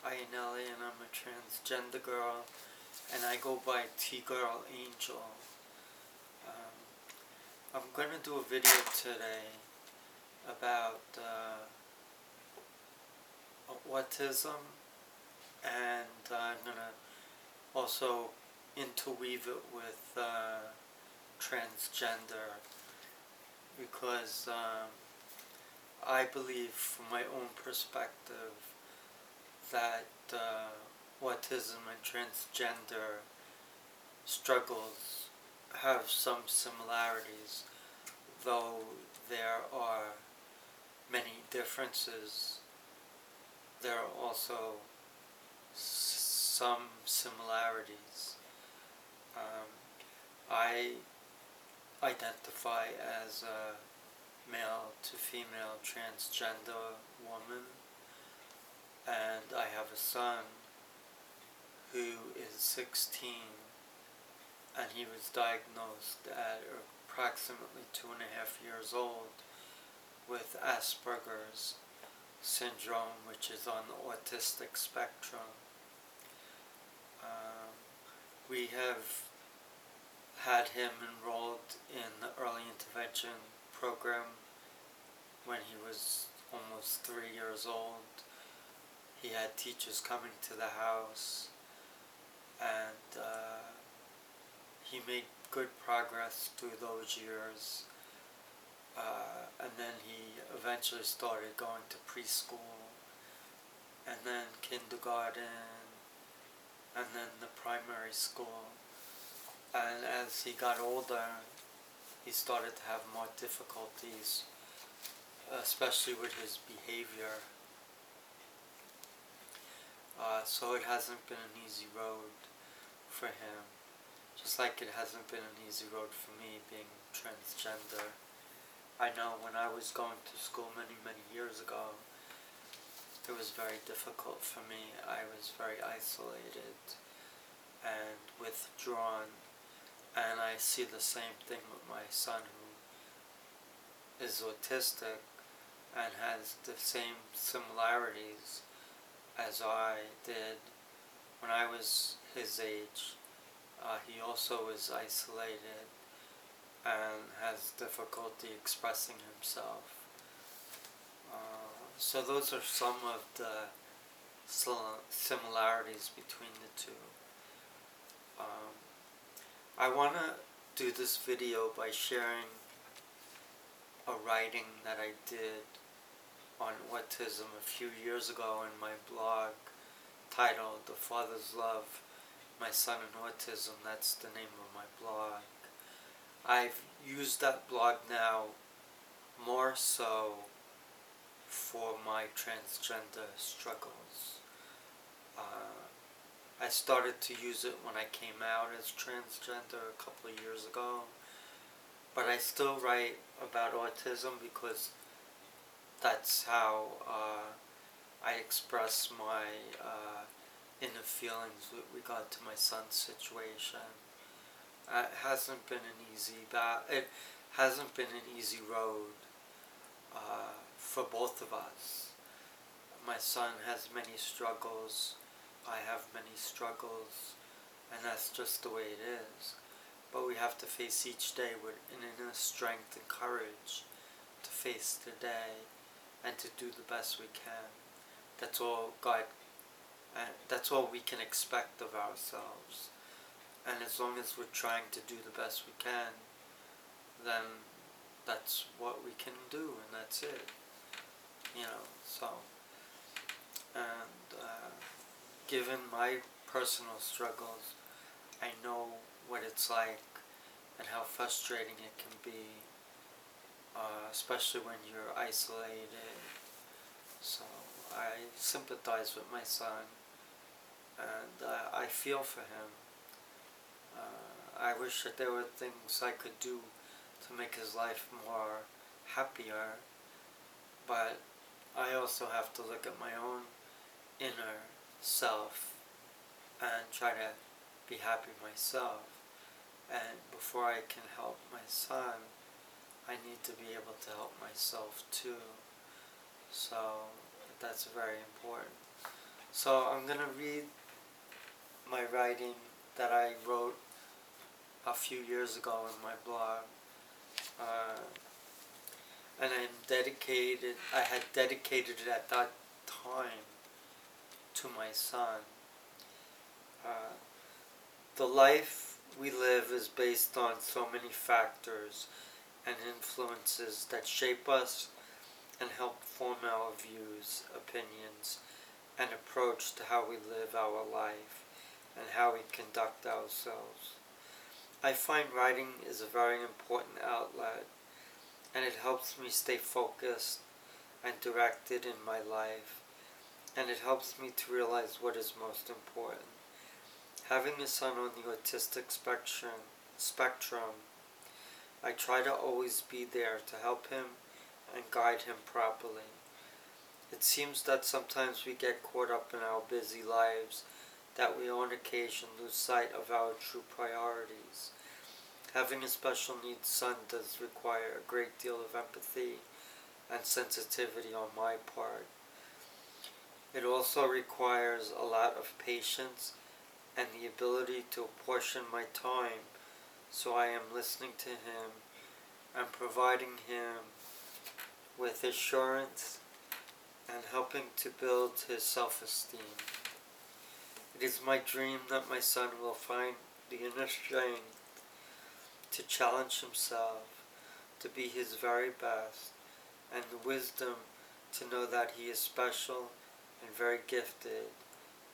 Iannielli, and I'm a transgender girl, and I go by T-Girl Angel. I'm going to do a video today about autism, and I'm going to also interweave it with transgender, because I believe from my own perspective that autism and transgender struggles have some similarities, though there are many differences. There are also some similarities. I identify as a male to female transgender woman, and I have a son who is 16, and he was diagnosed at approximately 2.5 years old with Asperger's syndrome, which is on the autistic spectrum. We have had him enrolled in the early intervention program when he was almost 3 years old. He had teachers coming to the house, and he made good progress through those years, and then he eventually started going to preschool, and then kindergarten, and then the primary school. And as he got older, he started to have more difficulties, especially with his behavior. So it hasn't been an easy road for him, just like it hasn't been an easy road for me being transgender. I know when I was going to school many years ago, it was very difficult for me. I was very isolated and withdrawn, and I see the same thing with my son, who is autistic and has the same similarities as I did when I was his age. He also is isolated and has difficulty expressing himself. So those are some of the similarities between the two. I want to do this video by sharing a writing that I did on autism a few years ago in my blog titled "The Father's Love, My Son and Autism." That's the name of my blog. I've used that blog now more so for my transgender struggles. I started to use it when I came out as transgender a couple of years ago, but I still write about autism because that's how I express my inner feelings with regard to my son's situation. It hasn't been an easy road for both of us. My son has many struggles, I have many struggles, and that's just the way it is. But we have to face each day with an inner strength and courage to face the day and to do the best we can. That's all that's all we can expect of ourselves. And as long as we're trying to do the best we can, then that's what we can do, and that's it. So, and given my personal struggles, I know what it's like and how frustrating it can be, especially when you're isolated. So I sympathize with my son, and I feel for him. I wish that there were things I could do to make his life more happier, but I also have to look at my own inner self and try to be happy myself. And before I can help my son, I need to be able to help myself too. So that's very important. So I'm going to read my writing that I wrote a few years ago in my blog. And I had dedicated it at that time to my son. The life we live is based on so many factors and influences that shape us and help form our views, opinions, and approach to how we live our life and how we conduct ourselves. I find writing is a very important outlet, and it helps me stay focused and directed in my life, and it helps me to realize what is most important. Having a son on the autistic spectrum, I try to always be there to help him and guide him properly. It seems that sometimes we get caught up in our busy lives that we on occasion lose sight of our true priorities. Having a special needs son does require a great deal of empathy and sensitivity on my part. It also requires a lot of patience and the ability to apportion my time so I am listening to him and providing him with assurance and helping to build his self-esteem. It is my dream that my son will find the inner strength to challenge himself, to be his very best, and the wisdom to know that he is special and very gifted,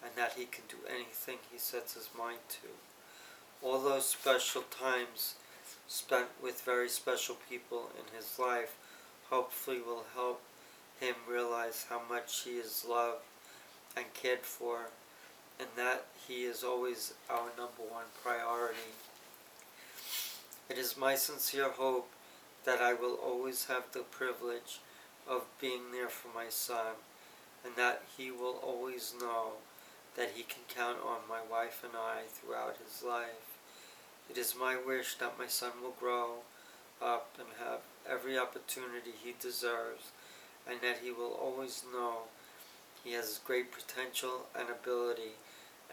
and that he can do anything he sets his mind to. All those special times spent with very special people in his life hopefully will help him realize how much he is loved and cared for, and that he is always our number one priority. It is my sincere hope that I will always have the privilege of being there for my son, and that he will always know that he can count on my wife and I throughout his life. It is my wish that my son will grow up and have every opportunity he deserves, and that he will always know he has great potential and ability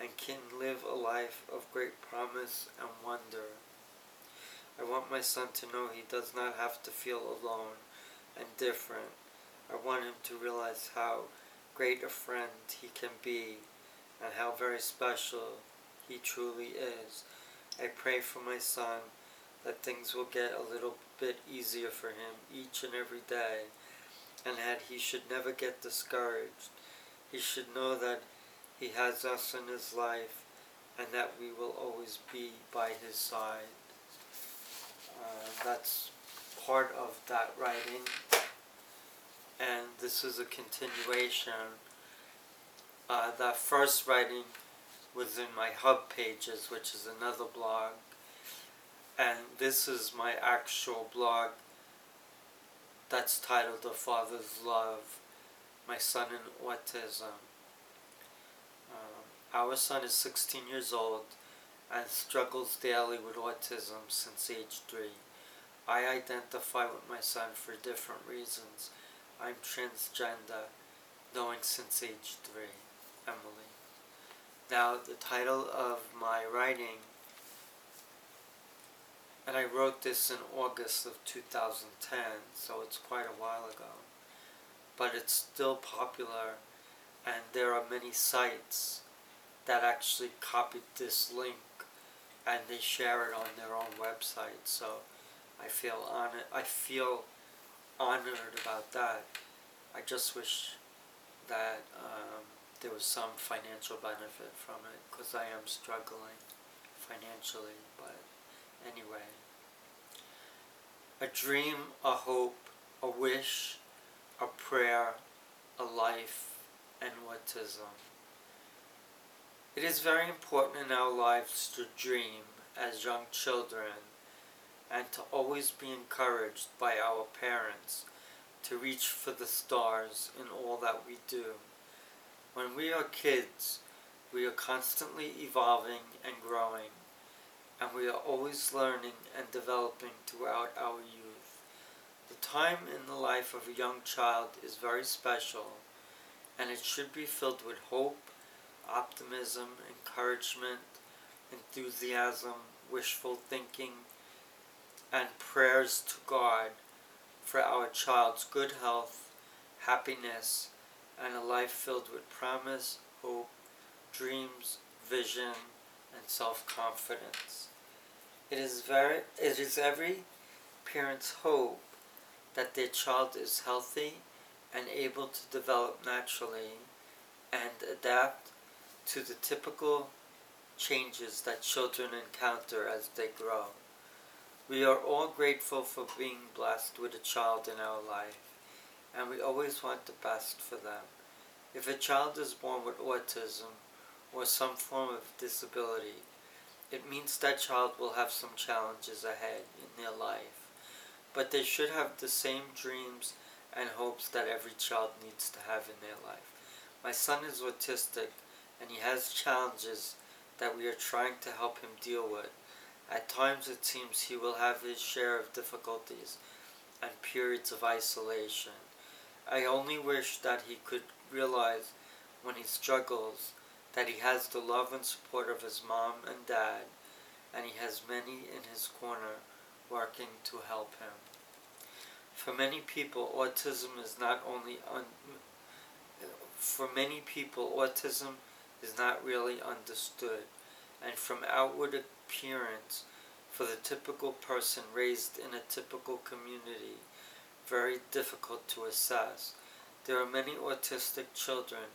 and can live a life of great promise and wonder. I want my son to know he does not have to feel alone and different. I want him to realize how great a friend he can be and how very special he truly is. I pray for my son that things will get a little bit easier for him each and every day, and that he should never get discouraged. He should know that he has us in his life and that we will always be by his side. That's part of that writing, and this is a continuation. That first writing was in my hub pages, which is another blog, and this is my actual blog that's titled "A Father's Love, My Son in Autism." Our son is 16 years old and struggles daily with autism since age 3. I identify with my son for different reasons. I'm transgender, knowing since age 3. Emily. Now, the title of my writing, and I wrote this in August of 2010, so it's quite a while ago, but it's still popular, and there are many sites that actually copied this link and they share it on their own website, so I feel honored about that. I just wish that there was some financial benefit from it, because I am struggling financially, but anyway. A dream, a hope, a wish, a prayer, a life, and autism. It is very important in our lives to dream as young children and to always be encouraged by our parents to reach for the stars in all that we do. When we are kids, we are constantly evolving and growing, and we are always learning and developing throughout our youth. The time in the life of a young child is very special, and it should be filled with hope optimism, encouragement, enthusiasm, wishful thinking, and prayers to God for our child's good health, happiness, and a life filled with promise, hope, dreams, vision, and self-confidence. It is every parent's hope that their child is healthy and able to develop naturally and adapt to the typical changes that children encounter as they grow. We are all grateful for being blessed with a child in our life, and we always want the best for them. If a child is born with autism or some form of disability, it means that child will have some challenges ahead in their life, but they should have the same dreams and hopes that every child needs to have in their life. My son is autistic, and he has challenges that we are trying to help him deal with. At times it seems he will have his share of difficulties and periods of isolation. I only wish that he could realize when he struggles that he has the love and support of his mom and dad, and he has many in his corner working to help him. For many people, autism is not really understood, and from outward appearance, for the typical person raised in a typical community, very difficult to assess. There are many autistic children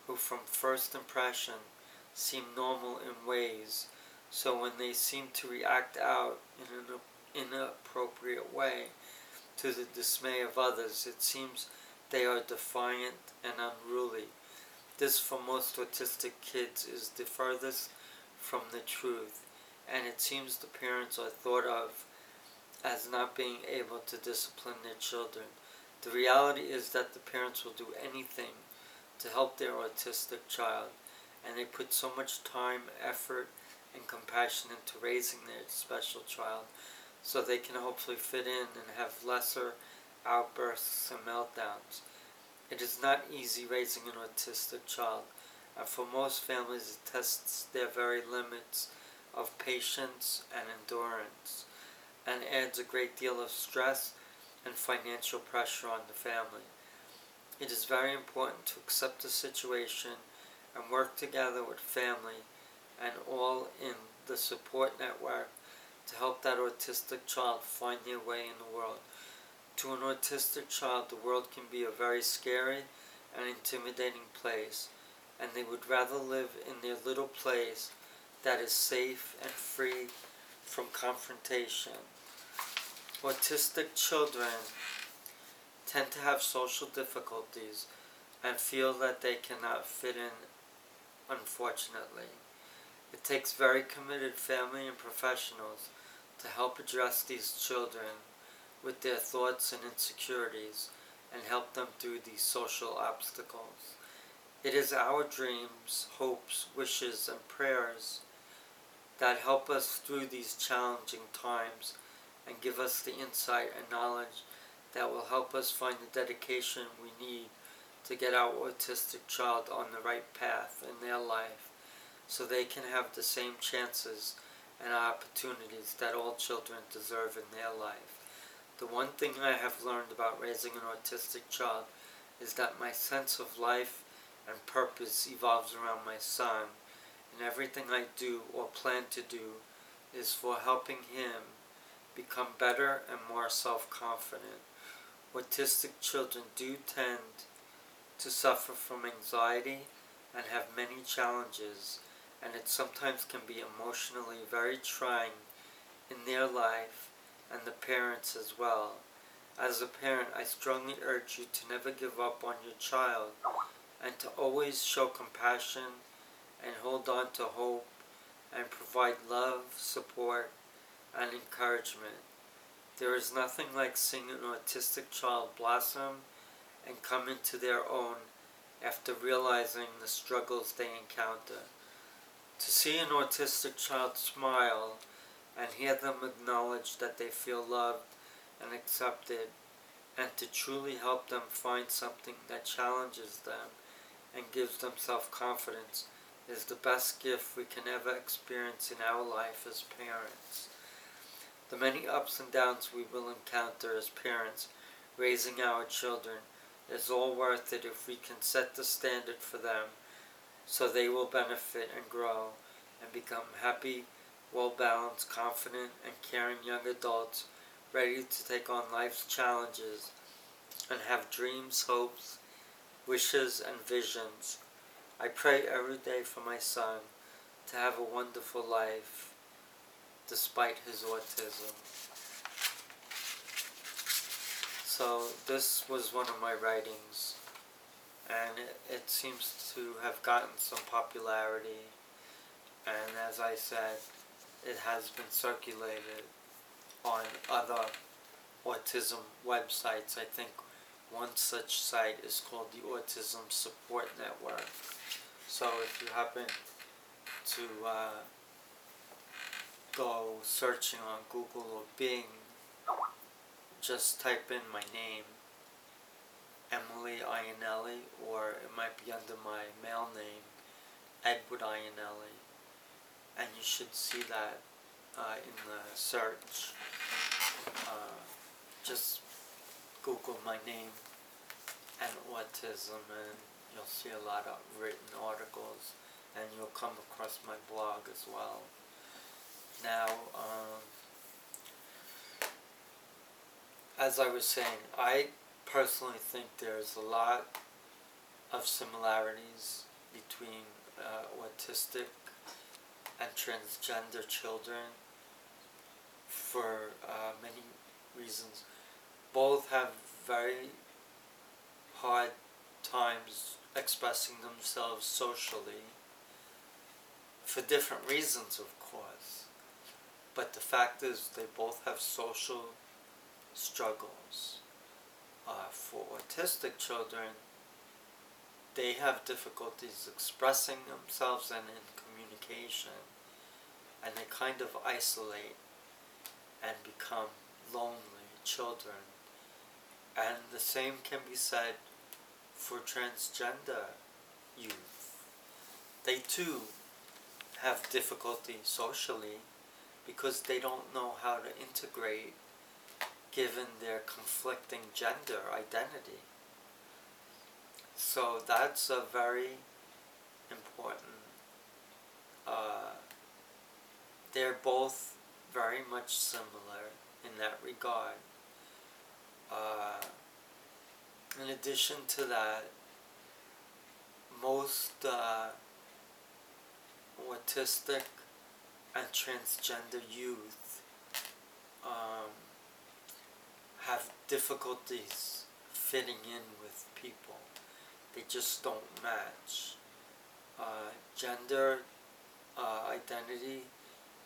who from first impression seem normal in ways, so when they seem to react out in an inappropriate way to the dismay of others, it seems they are defiant and unruly. This for most autistic kids is the furthest from the truth, and it seems the parents are thought of as not being able to discipline their children. The reality is that the parents will do anything to help their autistic child, and they put so much time, effort, and compassion into raising their special child so they can hopefully fit in and have lesser outbursts and meltdowns. It is not easy raising an autistic child, and for most families it tests their very limits of patience and endurance, and adds a great deal of stress and financial pressure on the family. It is very important to accept the situation and work together with family and all in the support network to help that autistic child find their way in the world. To an autistic child, the world can be a very scary and intimidating place, and they would rather live in their little place that is safe and free from confrontation. Autistic children tend to have social difficulties and feel that they cannot fit in, unfortunately. It takes very committed family and professionals to help address these children with their thoughts and insecurities and help them through these social obstacles. It is our dreams, hopes, wishes, and prayers that help us through these challenging times and give us the insight and knowledge that will help us find the dedication we need to get our autistic child on the right path in their life so they can have the same chances and opportunities that all children deserve in their life. The one thing I have learned about raising an autistic child is that my sense of life and purpose evolves around my son, and everything I do or plan to do is for helping him become better and more self-confident. Autistic children do tend to suffer from anxiety and have many challenges, and it sometimes can be emotionally very trying in their life and the parents as well. As a parent, I strongly urge you to never give up on your child and to always show compassion and hold on to hope and provide love, support, and encouragement. There is nothing like seeing an autistic child blossom and come into their own after realizing the struggles they encounter. To see an autistic child smile and hear them acknowledge that they feel loved and accepted, and to truly help them find something that challenges them and gives them self-confidence is the best gift we can ever experience in our life as parents. The many ups and downs we will encounter as parents raising our children is all worth it if we can set the standard for them so they will benefit and grow and become happy, well-balanced, confident, and caring young adults ready to take on life's challenges and have dreams, hopes, wishes, and visions. I pray every day for my son to have a wonderful life despite his autism. So this was one of my writings, and it seems to have gotten some popularity, and as I said, it has been circulated on other autism websites. I think one such site is called the Autism Support Network. So if you happen to go searching on Google or Bing, just type in my name, Emily Iannielli, or it might be under my male name, Edward Iannielli, and you should see that in the search. Just Google my name and autism, and you'll see a lot of written articles, and you'll come across my blog as well. Now, as I was saying, I personally think there's a lot of similarities between autistic and transgender children for many reasons. Both have very hard times expressing themselves socially for different reasons, of course. But the fact is they both have social struggles. For autistic children, they have difficulties expressing themselves and in communication, and they kind of isolate and become lonely children. And the same can be said for transgender youth. They too have difficulty socially because they don't know how to integrate given their conflicting gender identity. So that's a very important, they're both very much similar in that regard. In addition to that, most autistic and transgender youth have difficulties fitting in with people. They just don't match. Gender identity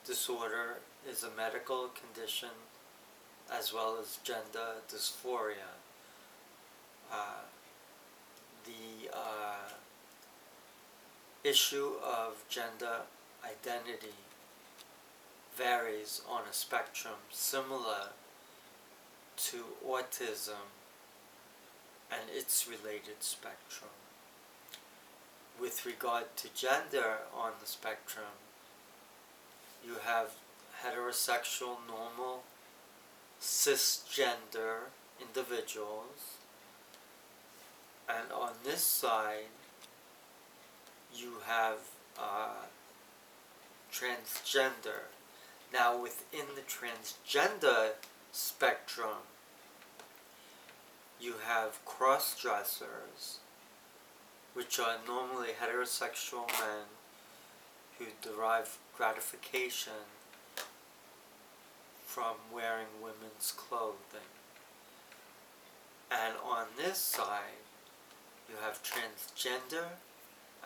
disorder is a medical condition as well as gender dysphoria. The issue of gender identity varies on a spectrum similar to autism and its related spectrum. With regard to gender on the spectrum, you have heterosexual, normal, cisgender individuals, and on this side you have transgender. Now within the transgender spectrum, you have cross-dressers, which are normally heterosexual men who derive gratification from wearing women's clothing. And on this side, you have transgender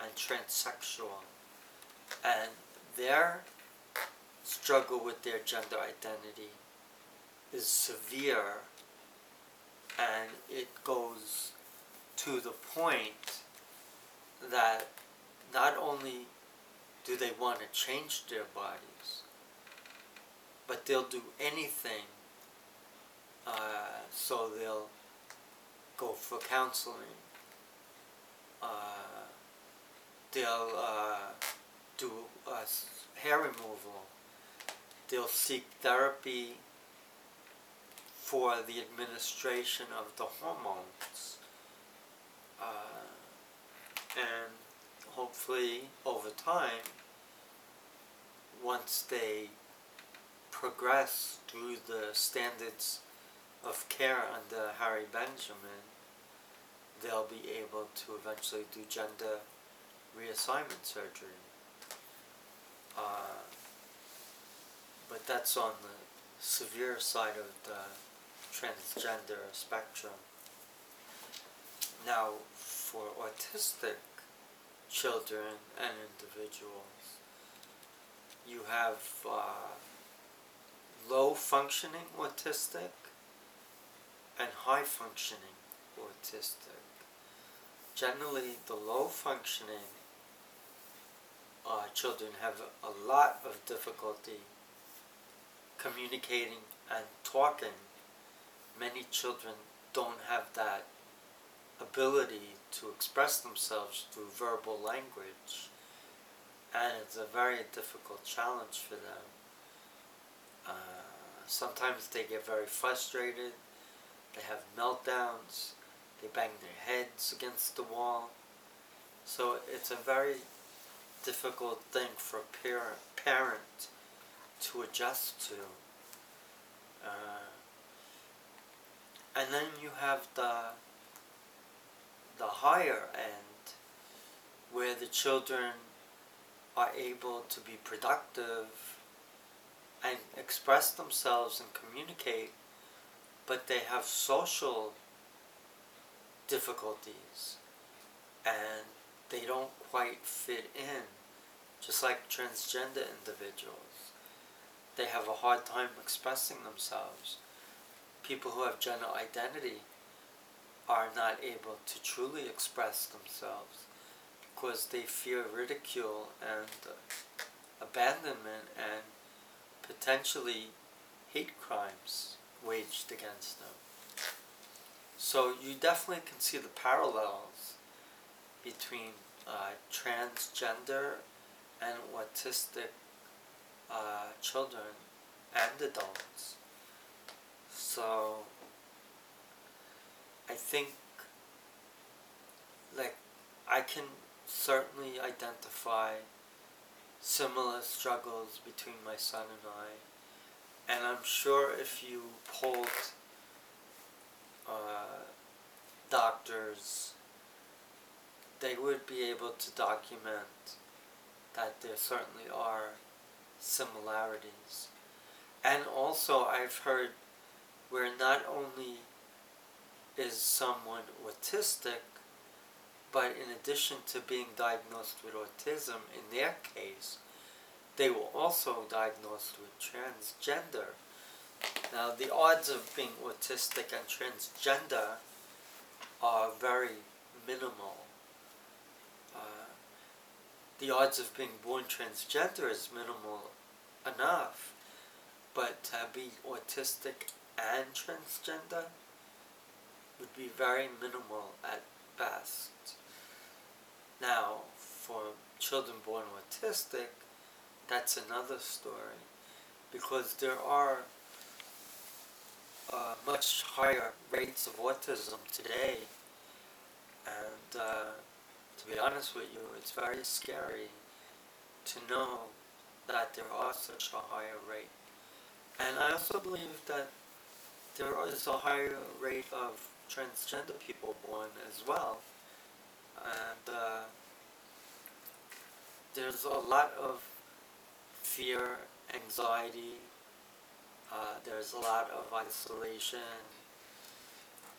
and transsexual, and their struggle with their gender identity is severe, and it goes to the point that not only do they want to change their bodies, but they'll do anything. So they'll go for counseling, they'll do hair removal. They'll seek therapy for the administration of the hormones. And hopefully over time, once they progress through the standards of care under Harry Benjamin, they'll be able to eventually do gender reassignment surgery. But that's on the severe side of the transgender spectrum. Now, for autistic children and individuals, you have low functioning autistic and high functioning autistic. Generally, the low functioning children have a lot of difficulty communicating and talking. Many children don't have that ability to express themselves through verbal language, and it's a very difficult challenge for them. Sometimes they get very frustrated, they have meltdowns, they bang their heads against the wall. So it's a very difficult thing for a parent to adjust to. And then you have the higher end, where the children are able to be productive and express themselves and communicate, but they have social difficulties and they don't quite fit in, just like transgender individuals. They have a hard time expressing themselves. People who have gender identity are not able to truly express themselves because they fear ridicule and abandonment and potentially hate crimes waged against them. So you definitely can see the parallels between transgender and autistic children and adults. So I think, like, I can certainly identify similar struggles between my son and I, and I'm sure if you polled doctors, they would be able to document that there certainly are similarities. And also I've heard where not only is someone autistic, but in addition to being diagnosed with autism, in their case, they were also diagnosed with transgender. Now, the odds of being autistic and transgender are very minimal. The odds of being born transgender is minimal enough, but to be autistic and transgender would be very minimal at best. Now, for children born autistic, that's another story, because there are much higher rates of autism today, and to be honest with you, it's very scary to know that there are such a higher rate. And I also believe that there is a higher rate of transgender people born as well. And there's a lot of fear, anxiety, there's a lot of isolation,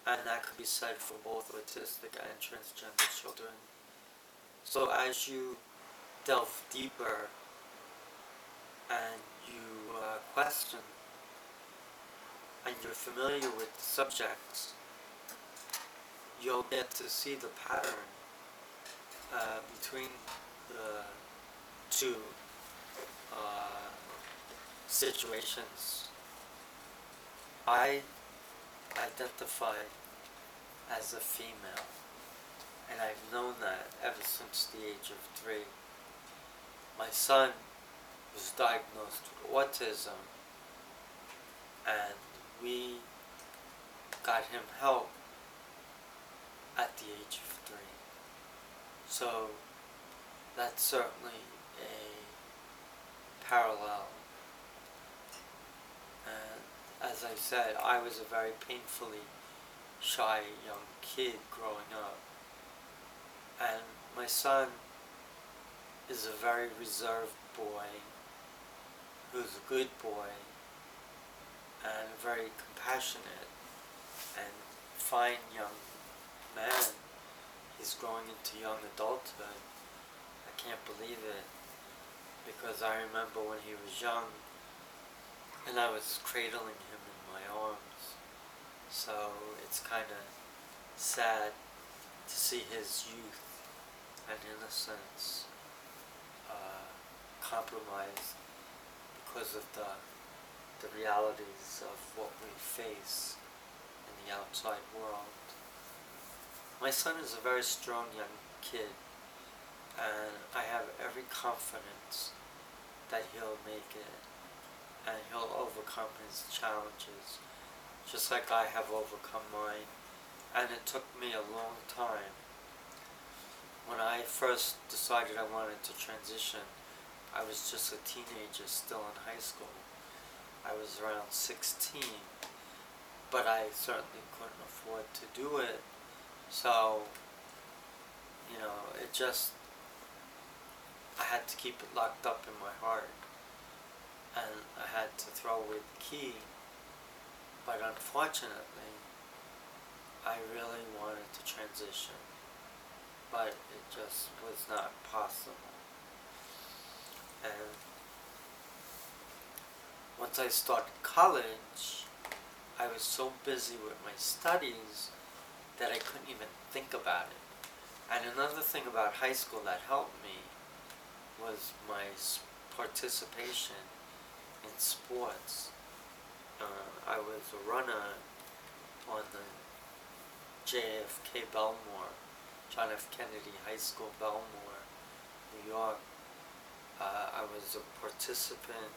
and that could be said for both autistic and transgender children. So as you delve deeper and you question and you're familiar with the subjects, you'll get to see the pattern between the two situations. I identify as a female, and I've known that ever since the age of 3. My son was diagnosed with autism, and we got him help at the age of 3. So that's certainly a parallel. And as I said, I was a very painfully shy young kid growing up. And my son is a very reserved boy, who's a good boy, and very compassionate and fine young man. He's growing into young adulthood. I can't believe it, because I remember when he was young and I was cradling him in my arms. So it's kind of sad to see his youth and innocence compromised because of the realities of what we face in the outside world. My son is a very strong young kid, and I have every confidence that he'll make it and he'll overcome his challenges, just like I have overcome mine. And it took me a long time. When I first decided I wanted to transition, I was just a teenager still in high school. I was around 16, but I certainly couldn't afford to do it. So, it just, I had to keep it locked up in my heart, and I had to throw away the key. But unfortunately, I really wanted to transition, but it just was not possible. And once I started college, I was so busy with my studies that I couldn't even think about it. And another thing about high school that helped me was my participation in sports. I was a runner on the JFK Belmore, John F. Kennedy High School, Belmore, New York. I was a participant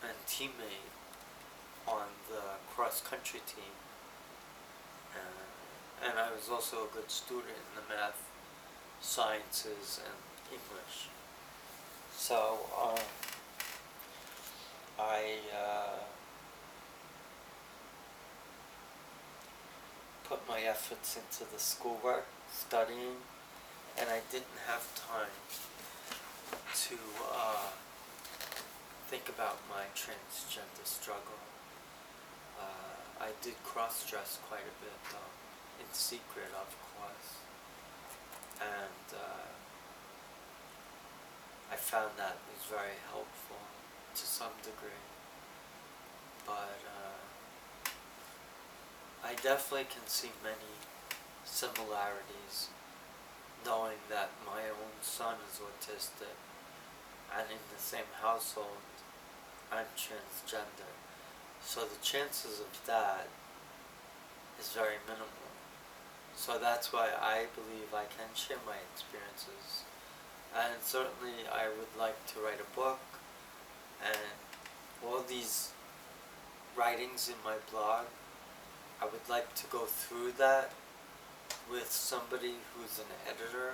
and teammate on the cross-country team. And I was also a good student in the math, sciences, and English. So I put my efforts into the schoolwork, studying, and I didn't have time to think about my transgender struggle. I did cross-dress quite a bit, though, in secret, of course, and I found that was very helpful to some degree, but I definitely can see many similarities, knowing that my own son is autistic, and in the same household, I'm transgender. So the chances of that is very minimal. So that's why I believe I can share my experiences. And certainly I would like to write a book, and all these writings in my blog, I would like to go through that with somebody who's an editor